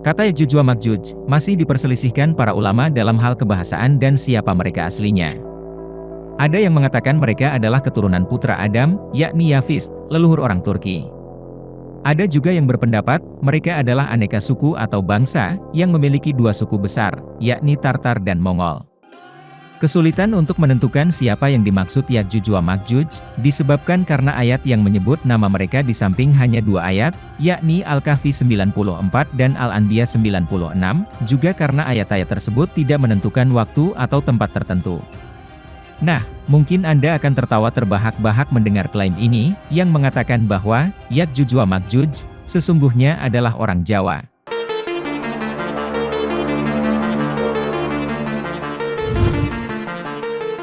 Kata Ya'juj wa Ma'juj masih diperselisihkan para ulama dalam hal kebahasaan dan siapa mereka aslinya. Ada yang mengatakan mereka adalah keturunan putra Adam, yakni Yafis, leluhur orang Turki. Ada juga yang berpendapat mereka adalah aneka suku atau bangsa yang memiliki dua suku besar, yakni Tartar dan Mongol. Kesulitan untuk menentukan siapa yang dimaksud Ya'juj wa Ma'juj disebabkan karena ayat yang menyebut nama mereka di samping hanya dua ayat, yakni Al-Kahfi 94 dan Al-Anbiya 96, juga karena ayat-ayat tersebut tidak menentukan waktu atau tempat tertentu. Nah, mungkin Anda akan tertawa terbahak-bahak mendengar klaim ini, yang mengatakan bahwa Ya'juj wa Ma'juj sesungguhnya adalah orang Jawa.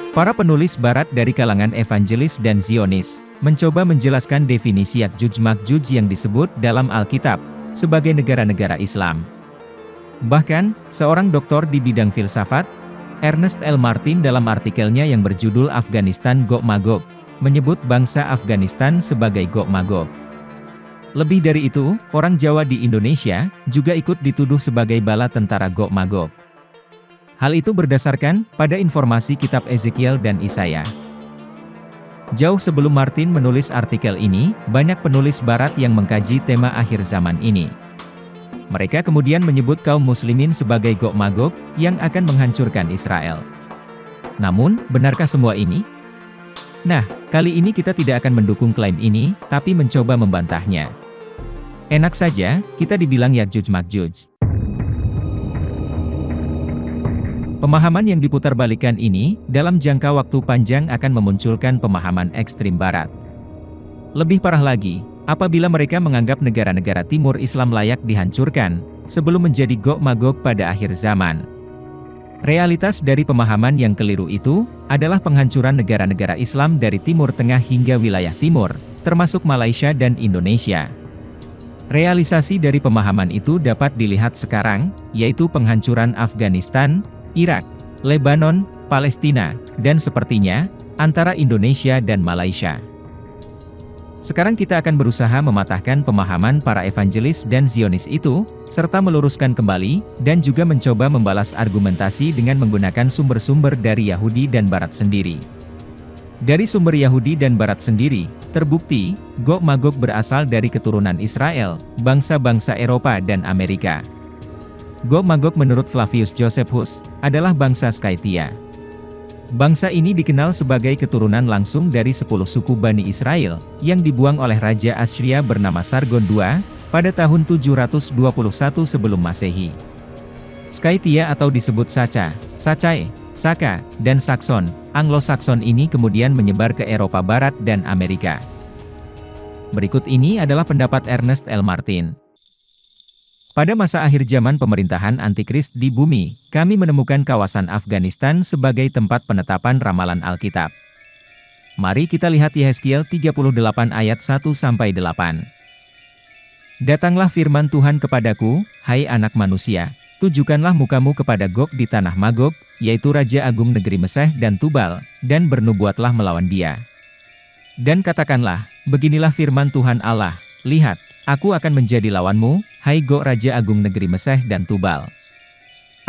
Para penulis barat dari kalangan evangelis dan Zionis, mencoba menjelaskan definisi Ya'juj Ma'juj yang disebut dalam Alkitab, sebagai negara-negara Islam. Bahkan, seorang doktor di bidang filsafat, Ernest L. Martin dalam artikelnya yang berjudul Afghanistan Gog Magog, menyebut bangsa Afghanistan sebagai Gog Magog. Lebih dari itu, orang Jawa di Indonesia, juga ikut dituduh sebagai bala tentara Gog Magog. Hal itu berdasarkan pada informasi kitab Ezekiel dan Isaiah. Jauh sebelum Martin menulis artikel ini, banyak penulis barat yang mengkaji tema akhir zaman ini. Mereka kemudian menyebut kaum muslimin sebagai Gog Magog, yang akan menghancurkan Israel. Namun, benarkah semua ini? Nah, kali ini kita tidak akan mendukung klaim ini, tapi mencoba membantahnya. Enak saja, kita dibilang Ya'juj Ma'juj. Pemahaman yang diputarbalikkan ini, dalam jangka waktu panjang akan memunculkan pemahaman ekstrim barat. Lebih parah lagi, apabila mereka menganggap negara-negara timur Islam layak dihancurkan, sebelum menjadi Gog Magog pada akhir zaman. Realitas dari pemahaman yang keliru itu, adalah penghancuran negara-negara Islam dari Timur Tengah hingga wilayah timur, termasuk Malaysia dan Indonesia. Realisasi dari pemahaman itu dapat dilihat sekarang, yaitu penghancuran Afghanistan, Irak, Lebanon, Palestina, dan sepertinya, antara Indonesia dan Malaysia. Sekarang kita akan berusaha mematahkan pemahaman para evangelis dan Zionis itu, serta meluruskan kembali, dan juga mencoba membalas argumentasi dengan menggunakan sumber-sumber dari Yahudi dan Barat sendiri. Dari sumber Yahudi dan Barat sendiri, terbukti, Gog Magog berasal dari keturunan Israel, bangsa-bangsa Eropa dan Amerika. Gog Magog menurut Flavius Josephus, adalah bangsa Skytia. Bangsa ini dikenal sebagai keturunan langsung dari 10 suku Bani Israel, yang dibuang oleh Raja Assyria bernama Sargon II, pada tahun 721 sebelum Masehi. Skytia atau disebut Saca, Sacae, Saka, dan Sakson, Anglo-Sakson ini kemudian menyebar ke Eropa Barat dan Amerika. Berikut ini adalah pendapat Ernest L. Martin. Pada masa akhir zaman pemerintahan antikris di bumi, kami menemukan kawasan Afghanistan sebagai tempat penetapan ramalan Alkitab. Mari kita lihat Yehezkiel 38 ayat 1-8. Datanglah firman Tuhan kepadaku, hai anak manusia, tujukanlah mukamu kepada Gog di tanah Magog, yaitu Raja Agung negeri Meseh dan Tubal, dan bernubuatlah melawan dia. Dan katakanlah, beginilah firman Tuhan Allah, lihat, aku akan menjadi lawanmu, hai Gog Raja Agung negeri Meseh dan Tubal.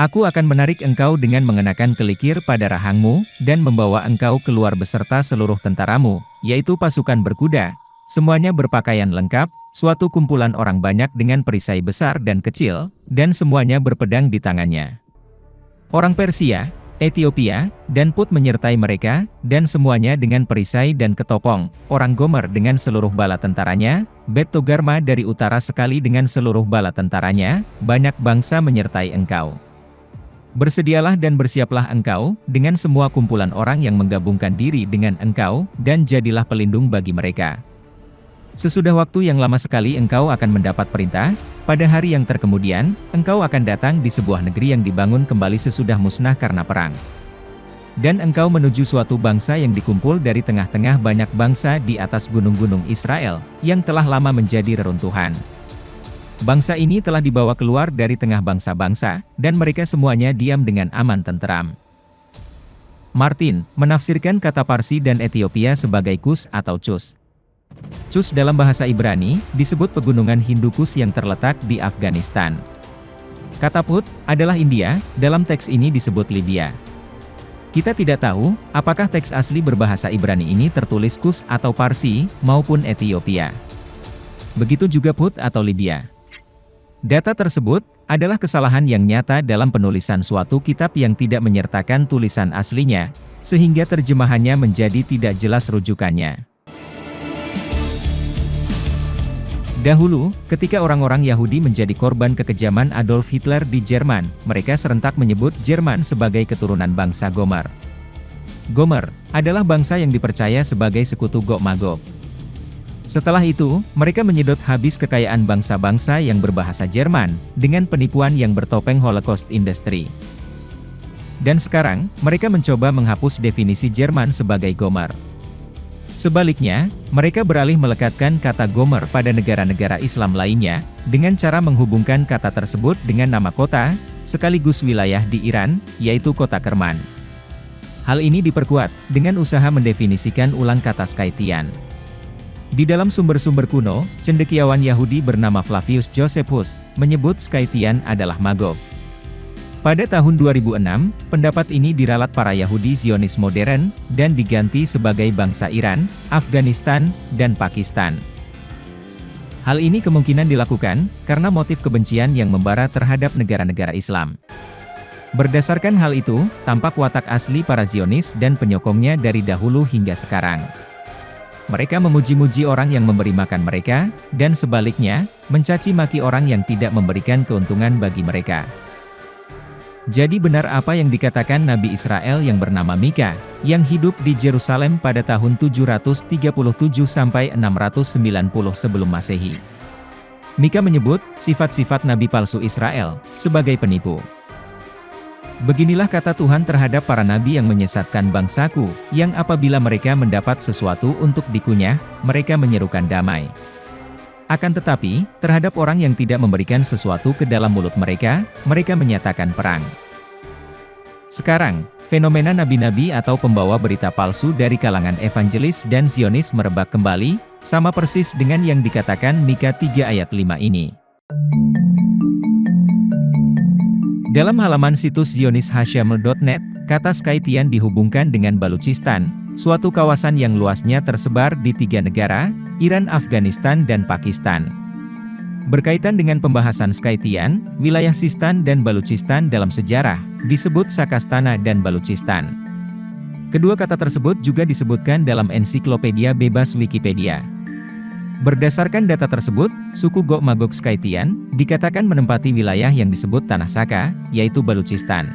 Aku akan menarik engkau dengan mengenakan kelikir pada rahangmu, dan membawa engkau keluar beserta seluruh tentaramu, yaitu pasukan berkuda, semuanya berpakaian lengkap, suatu kumpulan orang banyak dengan perisai besar dan kecil, dan semuanya berpedang di tangannya. Orang Persia, Ethiopia, dan Put menyertai mereka, dan semuanya dengan perisai dan ketopong, orang Gomer dengan seluruh bala tentaranya, Bet Togarma dari utara sekali dengan seluruh bala tentaranya, banyak bangsa menyertai engkau. Bersedialah dan bersiaplah engkau, dengan semua kumpulan orang yang menggabungkan diri dengan engkau, dan jadilah pelindung bagi mereka. Sesudah waktu yang lama sekali engkau akan mendapat perintah, pada hari yang terkemudian, engkau akan datang di sebuah negeri yang dibangun kembali sesudah musnah karena perang. Dan engkau menuju suatu bangsa yang dikumpul dari tengah-tengah banyak bangsa di atas gunung-gunung Israel, yang telah lama menjadi reruntuhan. Bangsa ini telah dibawa keluar dari tengah bangsa-bangsa, dan mereka semuanya diam dengan aman tenteram. Martin menafsirkan kata Parsi dan Ethiopia sebagai Kus atau Cus. Cus dalam bahasa Ibrani, disebut pegunungan Hindu Kus yang terletak di Afghanistan. Kata Put adalah India, dalam teks ini disebut Libya. Kita tidak tahu, apakah teks asli berbahasa Ibrani ini tertulis Kus atau Parsi, maupun Ethiopia. Begitu juga Put atau Libya. Data tersebut adalah kesalahan yang nyata dalam penulisan suatu kitab yang tidak menyertakan tulisan aslinya, sehingga terjemahannya menjadi tidak jelas rujukannya. Dahulu, ketika orang-orang Yahudi menjadi korban kekejaman Adolf Hitler di Jerman, mereka serentak menyebut Jerman sebagai keturunan bangsa Gomer. Gomer adalah bangsa yang dipercaya sebagai sekutu Gog Magog. Setelah itu, mereka menyedot habis kekayaan bangsa-bangsa yang berbahasa Jerman, dengan penipuan yang bertopeng Holocaust Industry. Dan sekarang, mereka mencoba menghapus definisi Jerman sebagai Gomer. Sebaliknya, mereka beralih melekatkan kata Gomer pada negara-negara Islam lainnya, dengan cara menghubungkan kata tersebut dengan nama kota, sekaligus wilayah di Iran, yaitu kota Kerman. Hal ini diperkuat, dengan usaha mendefinisikan ulang kata Scythian. Di dalam sumber-sumber kuno, cendekiawan Yahudi bernama Flavius Josephus, menyebut Scythian adalah Magog. Pada tahun 2006, pendapat ini diralat para Yahudi Zionis modern, dan diganti sebagai bangsa Iran, Afghanistan, dan Pakistan. Hal ini kemungkinan dilakukan, karena motif kebencian yang membara terhadap negara-negara Islam. Berdasarkan hal itu, tampak watak asli para Zionis dan penyokongnya dari dahulu hingga sekarang. Mereka memuji-muji orang yang memberi makan mereka, dan sebaliknya, mencaci maki orang yang tidak memberikan keuntungan bagi mereka. Jadi benar apa yang dikatakan Nabi Israel yang bernama Mika, yang hidup di Yerusalem pada tahun 737 sampai 690 sebelum Masehi. Mika menyebut sifat-sifat nabi palsu Israel sebagai penipu. Beginilah kata Tuhan terhadap para nabi yang menyesatkan bangsaku, yang apabila mereka mendapat sesuatu untuk dikunyah, mereka menyerukan damai. Akan tetapi, terhadap orang yang tidak memberikan sesuatu ke dalam mulut mereka, mereka menyatakan perang. Sekarang, fenomena nabi-nabi atau pembawa berita palsu dari kalangan evangelis dan Zionis merebak kembali, sama persis dengan yang dikatakan Mika 3 ayat 5 ini. Dalam halaman situs zionishashamel.net, kata Scythian dihubungkan dengan Baluchistan, suatu kawasan yang luasnya tersebar di 3 negara, Iran, Afghanistan, dan Pakistan. Berkaitan dengan pembahasan Scythian, wilayah Sistan dan Baluchistan dalam sejarah, disebut Sakastana dan Baluchistan. Kedua kata tersebut juga disebutkan dalam ensiklopedia bebas Wikipedia. Berdasarkan data tersebut, suku Gog Magog Scythian, dikatakan menempati wilayah yang disebut Tanah Saka, yaitu Baluchistan.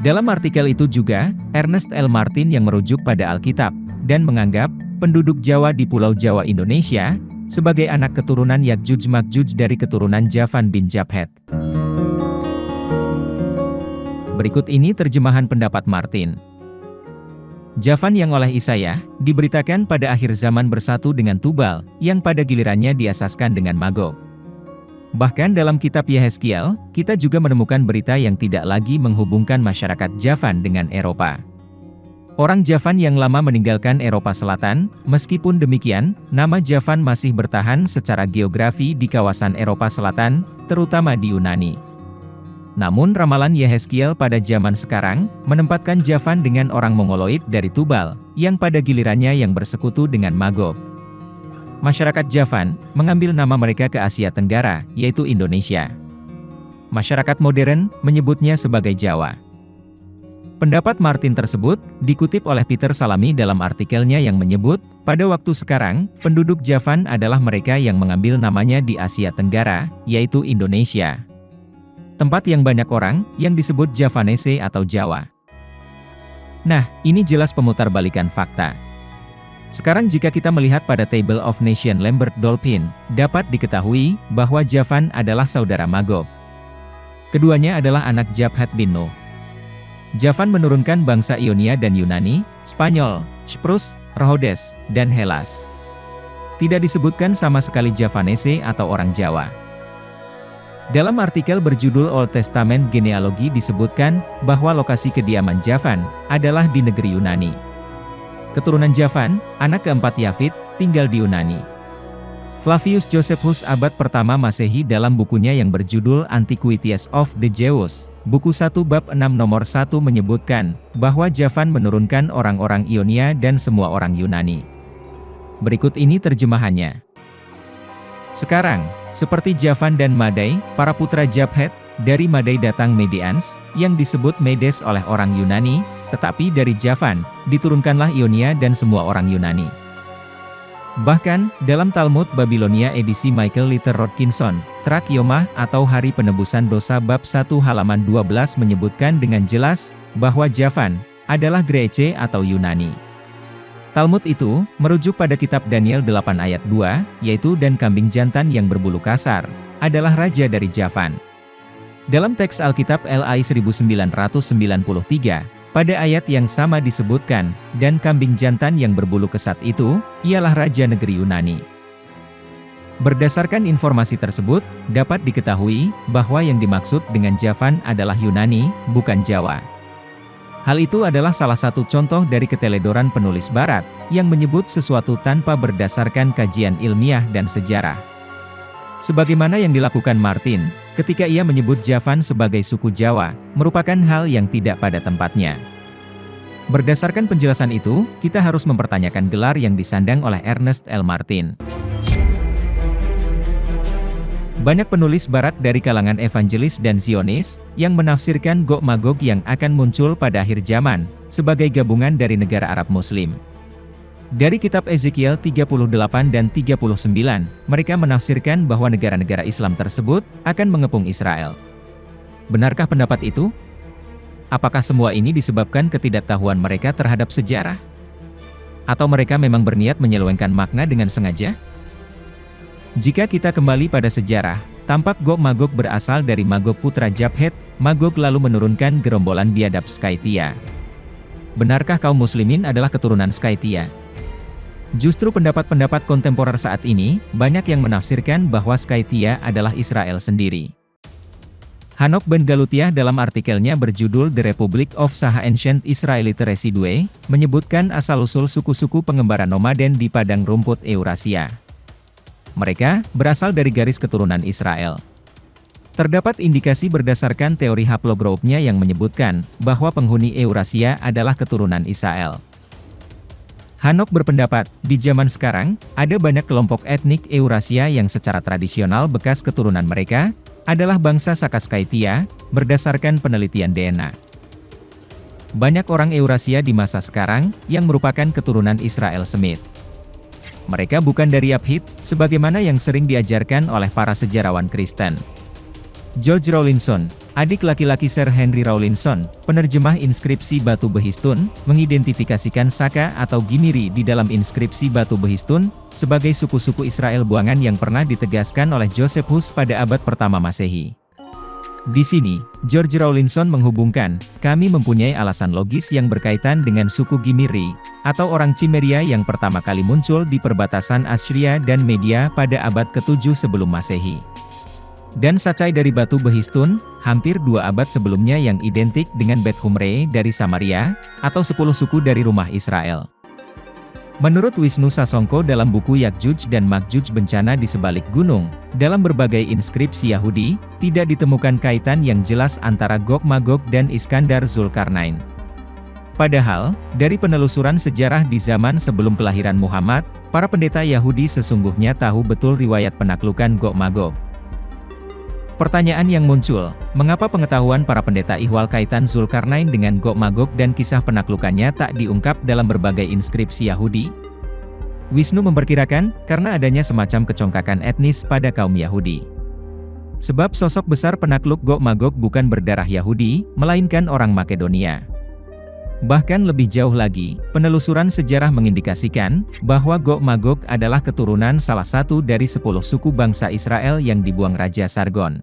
Dalam artikel itu juga, Ernest L. Martin yang merujuk pada Alkitab, dan menganggap, penduduk Jawa di Pulau Jawa Indonesia, sebagai anak keturunan Yakjuj Makjuj dari keturunan Javan bin Japhet. Berikut ini terjemahan pendapat Martin. Javan yang oleh Isaiah, diberitakan pada akhir zaman bersatu dengan Tubal, yang pada gilirannya diasaskan dengan Magog. Bahkan dalam kitab Yehezkiel, kita juga menemukan berita yang tidak lagi menghubungkan masyarakat Javan dengan Eropa. Orang Javan yang lama meninggalkan Eropa Selatan, meskipun demikian, nama Javan masih bertahan secara geografi di kawasan Eropa Selatan, terutama di Yunani. Namun ramalan Yehezkiel pada zaman sekarang, menempatkan Javan dengan orang Mongoloid dari Tubal, yang pada gilirannya yang bersekutu dengan Magog. Masyarakat Javan, mengambil nama mereka ke Asia Tenggara, yaitu Indonesia. Masyarakat modern, menyebutnya sebagai Jawa. Pendapat Martin tersebut, dikutip oleh Peter Salami dalam artikelnya yang menyebut, pada waktu sekarang, penduduk Javan adalah mereka yang mengambil namanya di Asia Tenggara, yaitu Indonesia. Tempat yang banyak orang, yang disebut Javanese atau Jawa. Nah, ini jelas pemutarbalikan fakta. Sekarang jika kita melihat pada Table of Nations Lambert Dolphin, dapat diketahui, bahwa Javan adalah saudara Magog. Keduanya adalah anak Japhet bin Nuh. Javan menurunkan bangsa Ionia dan Yunani, Spanyol, Cyprus, Rhodes, dan Hellas. Tidak disebutkan sama sekali Javanese atau orang Jawa. Dalam artikel berjudul Old Testament Genealogy disebutkan, bahwa lokasi kediaman Javan, adalah di negeri Yunani. Keturunan Javan, anak keempat Yafit, tinggal di Yunani. Flavius Josephus abad pertama Masehi dalam bukunya yang berjudul Antiquities of the Jews, buku 1 bab 6 nomor 1 menyebutkan, bahwa Javan menurunkan orang-orang Ionia dan semua orang Yunani. Berikut ini terjemahannya. Sekarang, seperti Javan dan Madai, para putra Jabhet, dari Madai datang Medians, yang disebut Medes oleh orang Yunani, tetapi dari Javan, diturunkanlah Ionia dan semua orang Yunani. Bahkan, dalam Talmud Babilonia edisi Michael Litter Rodkinson, Trak Yomah atau Hari Penebusan Dosa bab 1 halaman 12 menyebutkan dengan jelas, bahwa Javan adalah Grece atau Yunani. Talmud itu, merujuk pada kitab Daniel 8 ayat 2, yaitu dan kambing jantan yang berbulu kasar, adalah raja dari Javan. Dalam teks Alkitab LI 1993, pada ayat yang sama disebutkan, dan kambing jantan yang berbulu kesat itu, ialah raja negeri Yunani. Berdasarkan informasi tersebut, dapat diketahui, bahwa yang dimaksud dengan Javan adalah Yunani, bukan Jawa. Hal itu adalah salah satu contoh dari keteledoran penulis Barat, yang menyebut sesuatu tanpa berdasarkan kajian ilmiah dan sejarah. Sebagaimana yang dilakukan Martin, ketika ia menyebut Javan sebagai suku Jawa, merupakan hal yang tidak pada tempatnya. Berdasarkan penjelasan itu, kita harus mempertanyakan gelar yang disandang oleh Ernest L. Martin. Banyak penulis Barat dari kalangan evangelis dan Zionis, yang menafsirkan Gog Magog yang akan muncul pada akhir zaman, sebagai gabungan dari negara Arab Muslim. Dari kitab Ezekiel 38 dan 39, mereka menafsirkan bahwa negara-negara Islam tersebut akan mengepung Israel. Benarkah pendapat itu? Apakah semua ini disebabkan ketidaktahuan mereka terhadap sejarah? Atau mereka memang berniat menyelewengkan makna dengan sengaja? Jika kita kembali pada sejarah, tampak Gog Magog berasal dari Magog putra Jabhet. Magog lalu menurunkan gerombolan biadab Skytia. Benarkah kaum muslimin adalah keturunan Skytia? Justru pendapat-pendapat kontemporer saat ini, banyak yang menafsirkan bahwa Skytia adalah Israel sendiri. Hanok Ben Galutiah dalam artikelnya berjudul The Republic of Saha Ancient Israelite Residue, menyebutkan asal-usul suku-suku pengembara nomaden di padang rumput Eurasia. Mereka berasal dari garis keturunan Israel. Terdapat indikasi berdasarkan teori haplogroup-nya yang menyebutkan bahwa penghuni Eurasia adalah keturunan Israel. Hanok berpendapat, di zaman sekarang, ada banyak kelompok etnik Eurasia yang secara tradisional bekas keturunan mereka adalah bangsa Saka Skytia, berdasarkan penelitian DNA. Banyak orang Eurasia di masa sekarang yang merupakan keturunan Israel Semit. Mereka bukan dari Yabhid, sebagaimana yang sering diajarkan oleh para sejarawan Kristen. George Rawlinson, adik laki-laki Sir Henry Rawlinson, penerjemah inskripsi batu Behistun, mengidentifikasikan Saka atau Gimiri di dalam inskripsi batu Behistun, sebagai suku-suku Israel buangan yang pernah ditegaskan oleh Josephus pada abad pertama Masehi. Di sini, George Rawlinson menghubungkan, kami mempunyai alasan logis yang berkaitan dengan suku Gimiri, atau orang Cimeria yang pertama kali muncul di perbatasan Assyria dan Media pada abad ke-7 sebelum Masehi. Dan Sacai dari batu Behistun, hampir 2 abad sebelumnya yang identik dengan Bet Humre dari Samaria, atau 10 suku dari rumah Israel. Menurut Wisnu Sasongko dalam buku Yakjuj dan Makjuj Bencana di Sebalik Gunung, dalam berbagai inskripsi Yahudi, tidak ditemukan kaitan yang jelas antara Gog Magog dan Iskandar Zulkarnain. Padahal, dari penelusuran sejarah di zaman sebelum kelahiran Muhammad, para pendeta Yahudi sesungguhnya tahu betul riwayat penaklukan Gog Magog. Pertanyaan yang muncul, mengapa pengetahuan para pendeta ihwal kaitan Zulkarnain dengan Gog Magog dan kisah penaklukannya tak diungkap dalam berbagai inskripsi Yahudi? Wisnu memperkirakan, karena adanya semacam kecongkakan etnis pada kaum Yahudi. Sebab sosok besar penakluk Gog Magog bukan berdarah Yahudi, melainkan orang Makedonia. Bahkan lebih jauh lagi, penelusuran sejarah mengindikasikan bahwa Gog Magog adalah keturunan salah satu dari 10 suku bangsa Israel yang dibuang Raja Sargon.